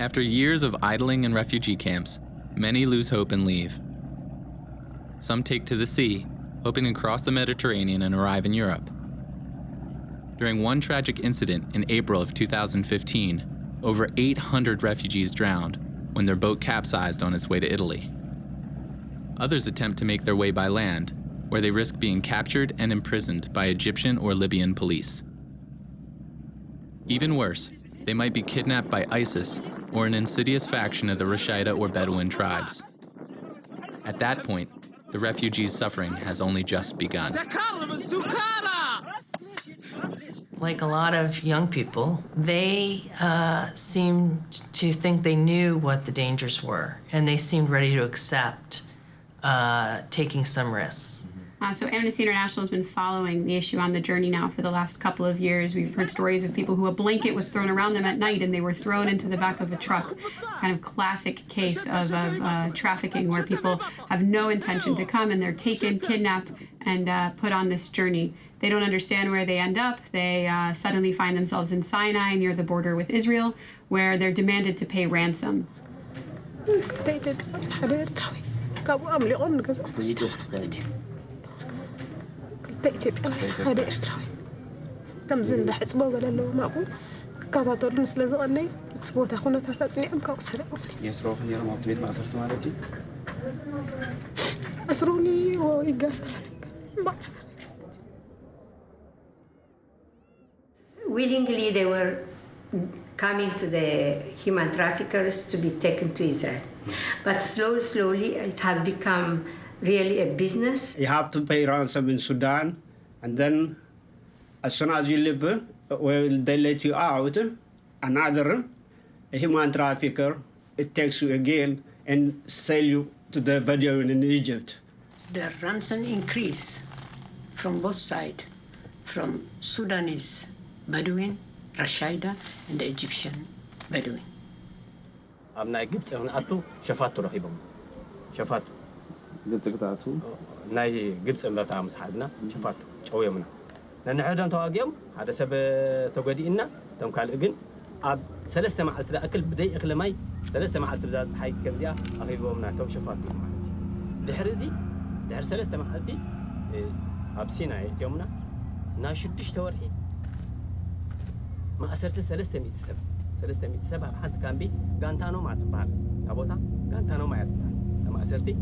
After years of idling in refugee camps, many lose hope and leave. Some take to the sea, hoping to cross the Mediterranean and arrive in Europe. During one tragic incident in April of 2015, over 800 refugees drowned when their boat capsized on its way to Italy. Others attempt to make their way by land, where they risk being captured and imprisoned by Egyptian or Libyan police. Even worse, they might be kidnapped by ISIS or an insidious faction of the Rashida or Bedouin tribes. At that point, the refugees' suffering has only just begun. Like a lot of young people, they seemed to think they knew what the dangers were, and they seemed ready to accept taking some risks. So Amnesty International has been following the issue on the journey now for the last couple of years. We've heard stories of people who a blanket was thrown around them at night and they were thrown into the back of a truck. Kind of classic case of trafficking where people have no intention to come and they're taken, kidnapped, and put on this journey. They don't understand where they end up. They suddenly find themselves in Sinai near the border with Israel, where they're demanded to pay ransom. Willingly, they were coming to the human traffickers to be taken to Israel. But slowly, it has become really a business. You have to pay ransom in Sudan, and then as soon as you leave, they let you out. Another human trafficker, it takes you again and sell you to the Bedouin in Egypt. The ransom increase from both sides, from Sudanese Bedouin, Rashida, and the Egyptian Bedouin. I'm not Egypt, I'm not Shafatu Rahibam. Shafatu. ناي جبت أمبارح عم صحابنا شفات شوية منا لأن عندنا تواجيهم هذا سبب تقدي إننا تم قال إجن أب ثلاثة مع الأكل بدي أكل ماي ثلاثة مع الترزات حي كمزيا أخي بومنا تو شفات دحرزي دحر ثلاثة مع التي أب سينا يومنا ناشدش تورحي ما أسرت ثلاثة ميت سبعة حتى كان بي قانتانو ما تبان أبوتا قانتانو ما يتبان ما أسرتي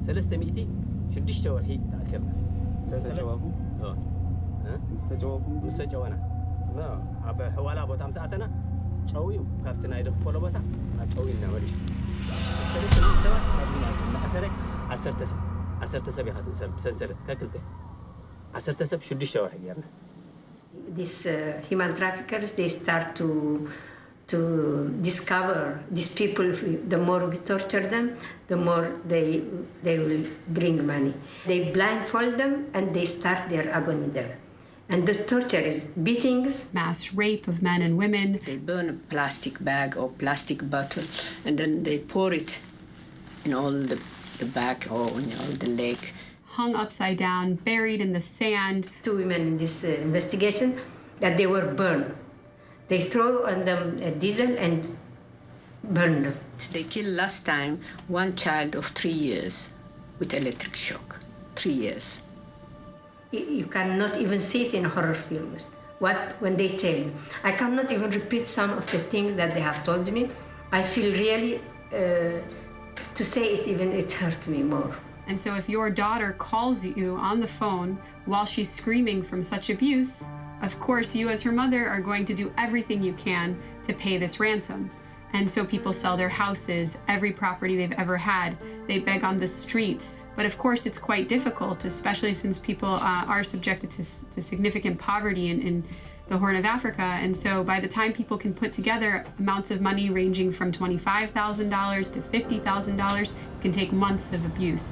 ثلاثة ميتي شدش تورحي تأثيرنا. مستجوابه؟ مستجوانا. ما أبى حوالا بوتام ساعتنا شوي كابتن أيد فولو بوتا شوي نعملش. عسرت سبيحات سنسرت ككلته. عسرت سب شدش تورحي يعني. These human traffickers, they start to discover these people. The more we torture them, the more they will bring money. They blindfold them and they start their agony there. And the torture is beatings, mass rape of men and women. They burn a plastic bag or plastic bottle and then they pour it in all the back or in all the leg. Hung upside down, buried in the sand. 2 women in this investigation that they were burned. They throw on them a diesel and burn them. They killed last time one child of 3 years with electric shock. 3 years. You cannot even see it in horror films. When they tell you, I cannot even repeat some of the things that they have told me. I feel really, to say it even, it hurt me more. And so if your daughter calls you on the phone while she's screaming from such abuse, of course you as her mother are going to do everything you can to pay this ransom. And so people sell their houses, every property they've ever had. They beg on the streets. But of course it's quite difficult, especially since people are subjected to significant poverty in the Horn of Africa. And so by the time people can put together amounts of money ranging from $25,000 to $50,000, it can take months of abuse.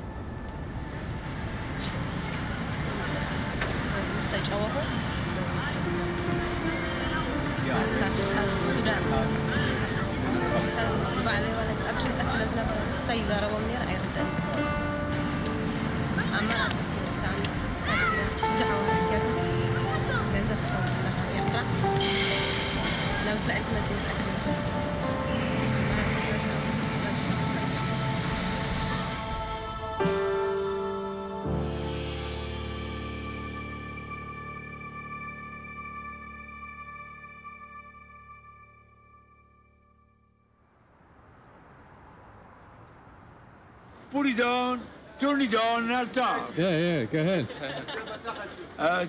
put it on, turn it on, and I'll talk. Yeah, go ahead.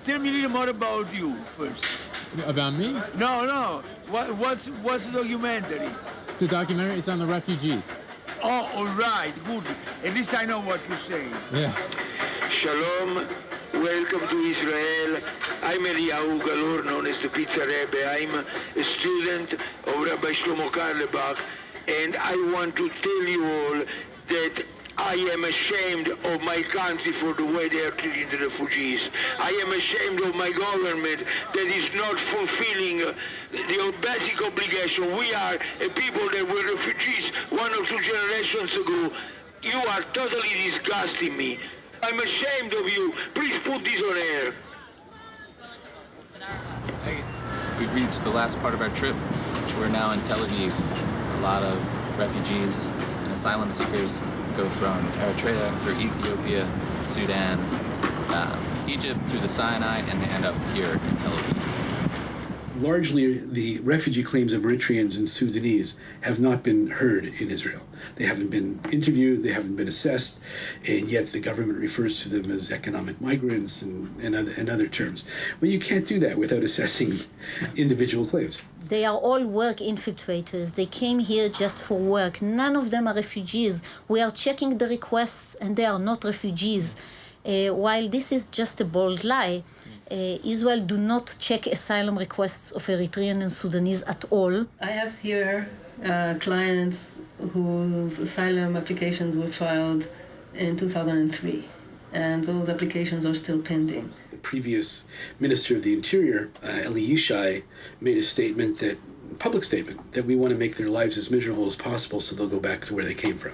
Tell me a little more about you first. About me? No. What's the documentary? The documentary, it's on the refugees. Oh, all right, good. At least I know what you're saying. Yeah. Shalom, welcome to Israel. I'm Eliyahu Galor, known as the Pizza Rebbe. I'm a student of Rabbi Shlomo Karlebach, and I want to tell you all that I am ashamed of my country for the way they are treating the refugees. I am ashamed of my government that is not fulfilling the basic obligation. We are a people that were refugees 1 or 2 generations ago. You are totally disgusting me. I'm ashamed of you. Please put this on air. We've reached the last part of our trip. We're now in Tel Aviv. A lot of refugees and asylum seekers go from Eritrea through Ethiopia, Sudan, Egypt, through the Sinai, and they end up here in Tel Aviv. Largely, the refugee claims of Eritreans and Sudanese have not been heard in Israel. They haven't been interviewed, they haven't been assessed, and yet the government refers to them as economic migrants and other terms. Well, you can't do that without assessing individual claims. They are all work infiltrators. They came here just for work. None of them are refugees. We are checking the requests and they are not refugees. While this is just a bold lie, Israel do not check asylum requests of Eritrean and Sudanese at all. I have here clients whose asylum applications were filed in 2003, and those applications are still pending. The previous Minister of the Interior, Eli Yishai, made a public statement, that we want to make their lives as miserable as possible so they'll go back to where they came from.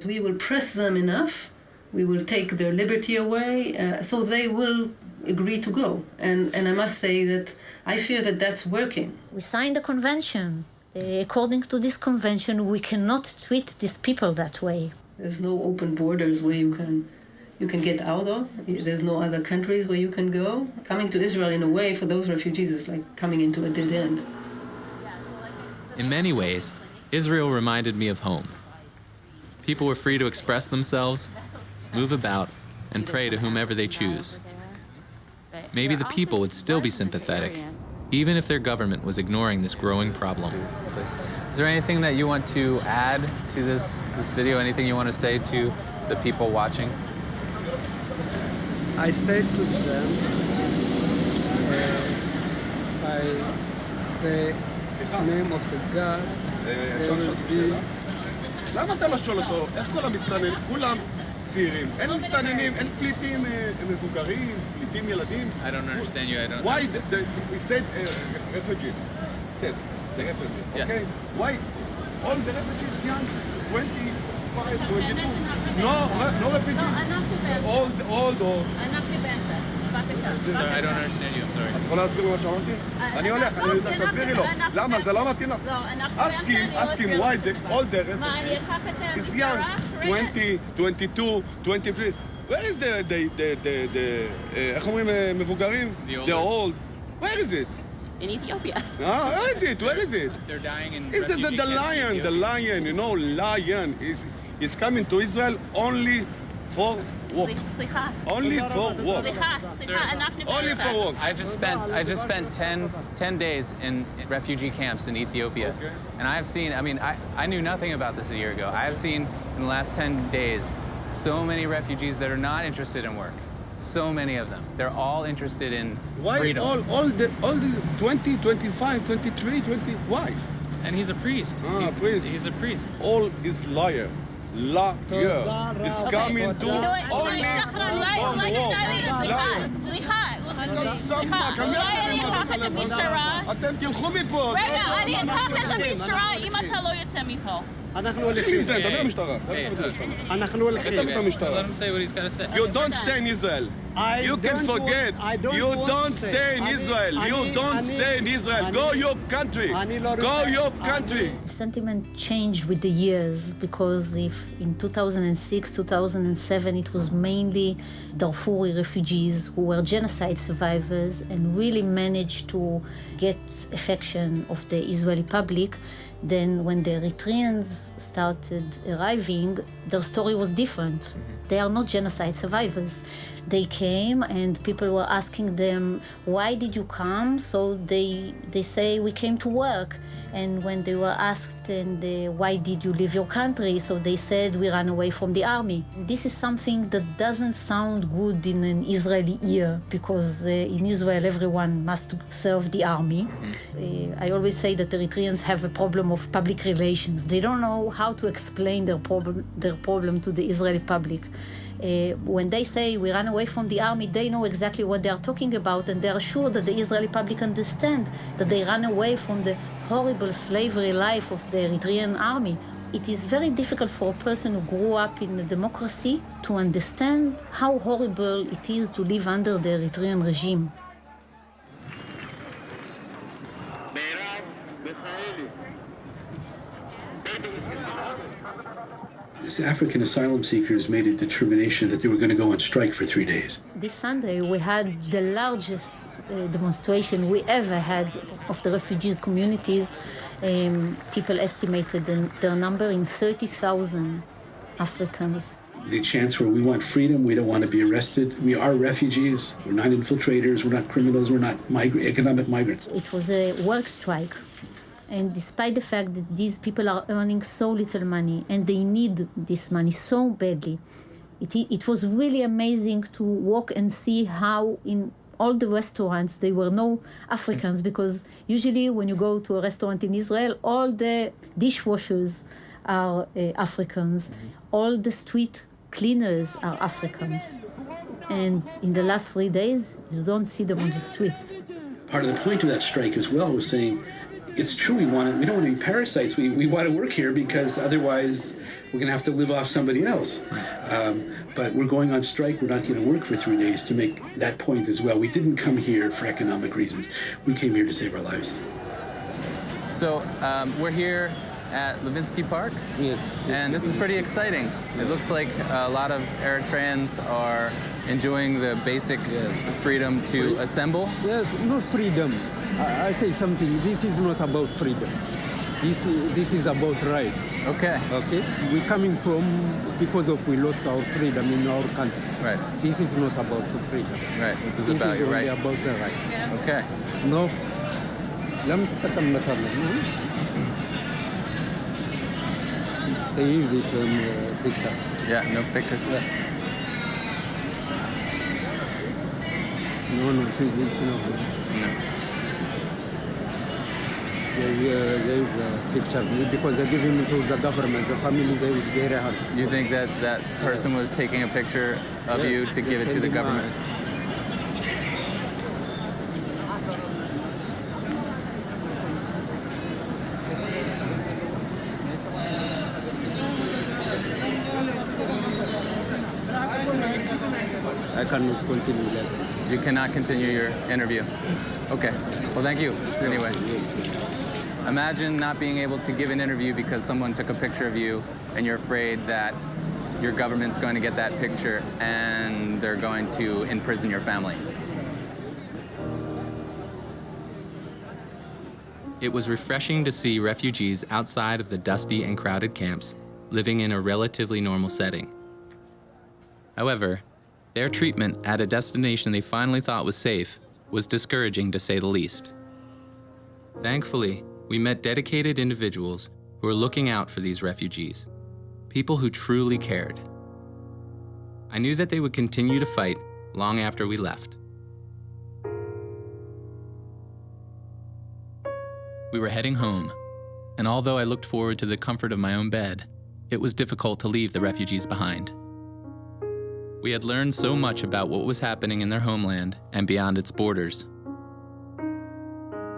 We will press them enough, we will take their liberty away, so they will agree to go. And I must say that I fear that that's working. We signed a convention. According to this convention, we cannot treat these people that way. There's no open borders where you can get out of. There's no other countries where you can go. Coming to Israel, in a way, for those refugees is like coming into a dead end. In many ways, Israel reminded me of home. People were free to express themselves, move about, and pray to whomever they choose. Maybe the people would still be sympathetic, even if their government was ignoring this growing problem. Is there anything that you want to add to this video? Anything you want to say to the people watching? I said to them, by the name of the God, they will be... למה אתה לא שואל אותו, איך כל המסתננים, כולם צעירים, אין מסתננים, אין פליטים מבוגרים, פליטים ילדים? I don't understand you, I don't... Why, we said refugee, said, the refugee, okay? Why all the refugees young, 25, 22, no refugee, old or... Sorry, I don't understand you, I'm sorry. את יכולה להסביר מה שאמרתי? אני הולך, תסבירי לו. למה? זה לא מתאים לך? Ask him why all the refugees is young, 20, 22, 23. Where is the איך אומרים מבוגרים? The old. Where is it? In Ethiopia. Where is it? Where is it? They're dying in Is it the lion, you know, lion is coming to Israel only for work. Only for work. Only for work. I just spent 10 days in refugee camps in Ethiopia. Okay. And I have seen, I knew nothing about this a year ago. I have seen in the last 10 days so many refugees that are not interested in work. So many of them. They're all interested in freedom. Why all the 20, 25, 23, 20, why? And he's a priest. He's a priest. All is liar. Liar. Is coming to only אתם תלכו מפה. רגע, אני אקח את המשטרה אם אתה לא יוצא מפה. אנחנו הולכים. דבר למשטרה. אנחנו הולכים. יצא את המשטרה. Let him say what he's got to say. You don't stay in Israel. You can forget. You don't stay in Israel. You don't stay in Israel. Go your country. Go your country. The sentiment changed with the years, because if in 2006, 2007, it was mainly Darfuri refugees who were genocide survivors and really managed to get affection of the Israeli public, Then when the Eritreans started arriving, their story was different. They are not genocide survivors. They came and people were asking them, why did you come? So they say, we came to work. And when they were asked, why did you leave your country? So they said, we ran away from the army. This is something that doesn't sound good in an Israeli ear, because in Israel, everyone must serve the army. I always say that Eritreans have a problem of public relations. They don't know how to explain their problem to the Israeli public. When they say we ran away from the army, they know exactly what they are talking about, and they are sure that the Israeli public understand that they ran away from the horrible slavery life of the Eritrean army. It is very difficult for a person who grew up in a democracy to understand how horrible it is to live under the Eritrean regime. These African asylum seekers made a determination that they were going to go on strike for 3 days. This Sunday, we had the largest demonstration we ever had of the refugees communities. People estimated their number in 30,000 Africans. The chants were, we want freedom, we don't want to be arrested, we are refugees, we're not infiltrators, we're not criminals, we're not economic migrants. It was a work strike. And despite the fact that these people are earning so little money and they need this money so badly, it was really amazing to walk and see how in all the restaurants there were no Africans, because usually when you go to a restaurant in Israel, all the dishwashers are Africans, all the street cleaners are Africans. And in the last 3 days, you don't see them on the streets. Part of the point of that strike as well was saying, it's true, we don't want to be parasites. We want to work here because otherwise we're going to have to live off somebody else. But we're going on strike. We're not going to work for 3 days, to make that point as well. We didn't come here for economic reasons. We came here to save our lives. So we're here at Levinsky Park. Yes. And this is pretty exciting. It looks like a lot of Eritreans are enjoying the basic freedom to assemble. Yes, not freedom. I say something. This is not about freedom. This is about right. Okay. Okay. We're coming from because of we lost our freedom in our country. Right. This is not about the freedom. Right. This is about your right. About the right. Okay. No. لم تتكلم مثلا. They use it in picture. Yeah. No pictures. Yeah. No. It's no. No. There is a picture because they're giving it to the government. The family there is very hard. You think that person was taking a picture of you to give it to the government? I cannot continue that. You cannot continue your interview. Okay. Well, thank you anyway. Imagine not being able to give an interview because someone took a picture of you and you're afraid that your government's going to get that picture and they're going to imprison your family. It was refreshing to see refugees outside of the dusty and crowded camps, living in a relatively normal setting. However, their treatment at a destination they finally thought was safe was discouraging, to say the least. Thankfully, we met dedicated individuals who were looking out for these refugees, people who truly cared. I knew that they would continue to fight long after we left. We were heading home, and although I looked forward to the comfort of my own bed, it was difficult to leave the refugees behind. We had learned so much about what was happening in their homeland and beyond its borders.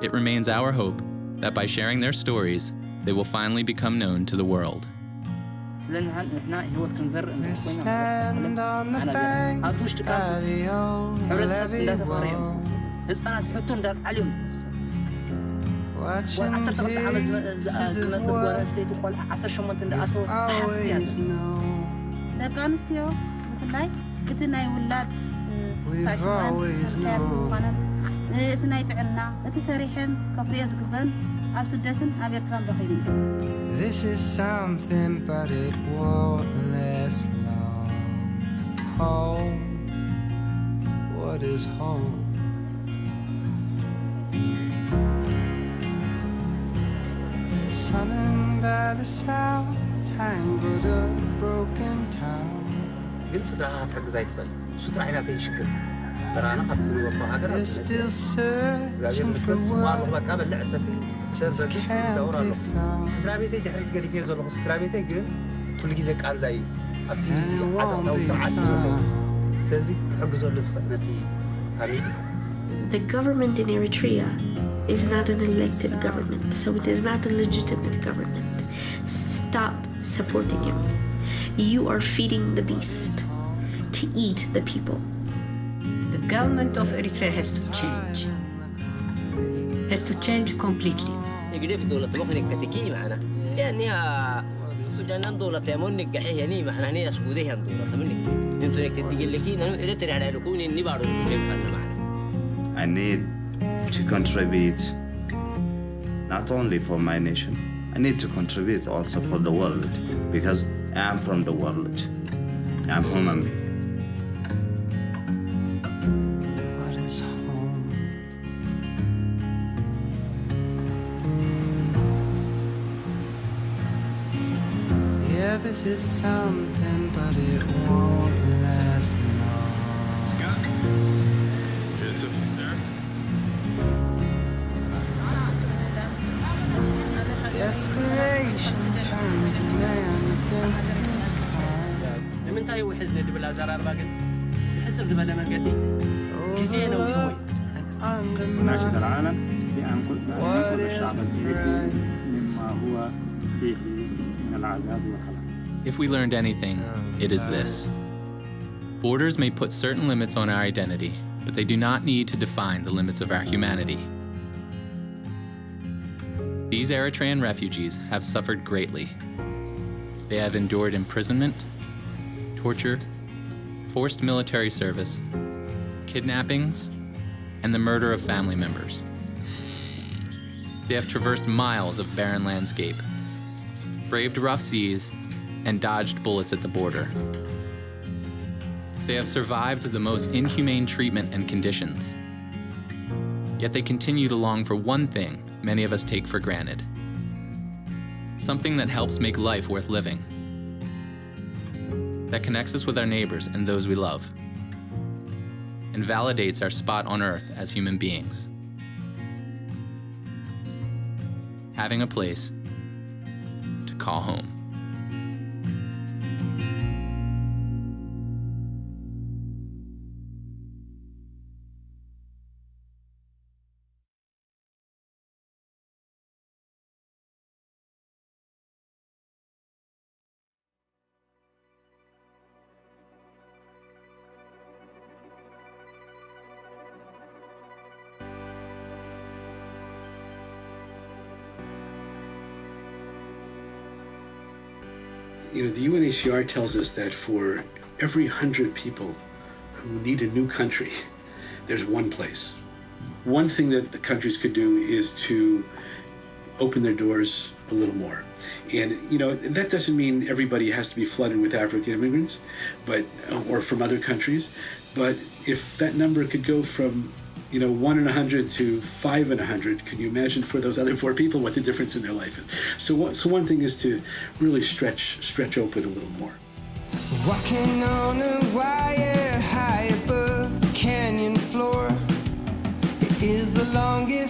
It remains our hope that by sharing their stories, they will finally become known to the world. We stand on the banks by the old levee wall, watching pieces of what you've always known. We've always known. This is something, but it won't last long. Home, what is home? Sun and valley south, tangled up, broken town. ግን ስድራኻ ትሕግዝ ኣይትኽእል እሱ ጥራሕ ኢና ከይሽግር ተራና ካብቲ ዝነበርኩ ሃገር They're still searching for ምዋር what በቃ በልዕ ሰፊ ሰብ በጊስ ይዘውር ኣለኹ ስድራ ቤተይ ድሕሪት ገዲፈዮ ዘለኹ ስድራ ቤተይ ግን ኩሉ ግዜ ቃልዛ እዩ ኣብቲ ዓፀቕታዊ ስርዓት እዩ ዘለዉ ስለዚ ክሕግዘሉ ዝኽእል ነቲ ፋሚሊ The government in Eritrea is not an elected government, so it is not a legitimate government. Stop supporting him. You are feeding the beast to eat the people. The government of Eritrea has to change. Has to change completely. يقدر دولة مخنك كتكي معنا لأنها السودان دولة يمونك جحيه يعني معنا هني أسكوديه دولة منك أنتوا إنك تيجي لكين أنا إريتريا على لكون إني بعرف كيف فعلنا معنا. I need to contribute not only for my nation. I need to contribute also for the world because I am from the world. I'm human being. What is home? Yeah, this is something, but it won't last long. Scott? Joseph, sir? Desperation turns a man against his kind. ንምንታይ እዩ ሕዝቢ ድብል ኣዘራርባ ግን ዝሕፅብ ዝበለ መንገዲ ግዜ ነው እዩ Undermine. العالم بأن كل What is الشعب the الإفريقي price? مما هو فيه من العذاب والخلاف. If we learned anything, it is this. Borders may put certain limits on our identity, but they do not need to define the limits of our humanity. These Eritrean refugees have suffered greatly. They have endured imprisonment, torture, forced military service, kidnappings, and the murder of family members. They have traversed miles of barren landscape, braved rough seas, and dodged bullets at the border. They have survived the most inhumane treatment and conditions. Yet they continue to long for one thing many of us take for granted. Something that helps make life worth living. That connects us with our neighbors and those we love. And validates our spot on earth as human beings. Having a place to call home. You know, the UNHCR tells us that for every 100 people who need a new country, there's one place. One thing that the countries could do is to open their doors a little more. And, you know, that doesn't mean everybody has to be flooded with African immigrants, but or from other countries. But if that number could go from, you know, 1 in 100 to 5 in 100, can you imagine for those other 4 people what the difference in their life is? So one thing is to really stretch open a little more. Walking on a wire high above the canyon floor. It is the longest